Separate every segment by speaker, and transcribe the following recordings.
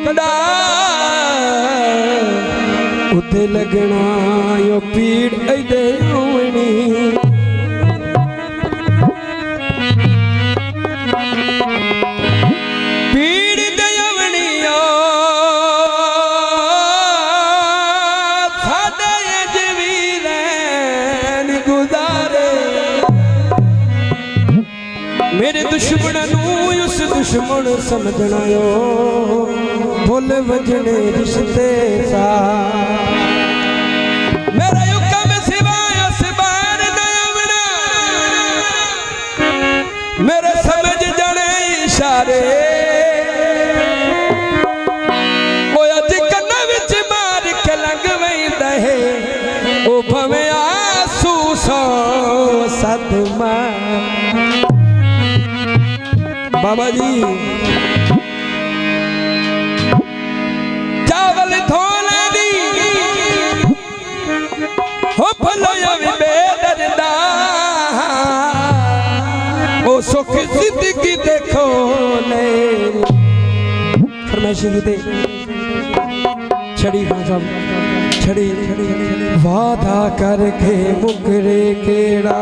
Speaker 1: कड़ा उते लगना यो पीड़ ऐदे होवनी पीड़ दे होवनी साडे जवीरन गुजारे मेरे दुश्मनों उस दुश्मन समझना यो भूल वजने रिश्ते सा मेरा युक्का में सिवाय सिबार नयवना मेरे समझ जाने इशारे वो अज कन्ना विच मार के लंघ वैंदा है ओ भवे आंसू सो सदमा बाबा जी चावल धोले दी हो भलोया भी बेदर्दा ओ सुख जिंदगी देखो ले फरमाइश दे छड़ी खान साहब छड़ी वादा करके मुकरे केड़ा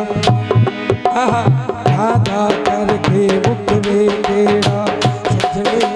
Speaker 1: वादा करके मुकरे केड़ा सजने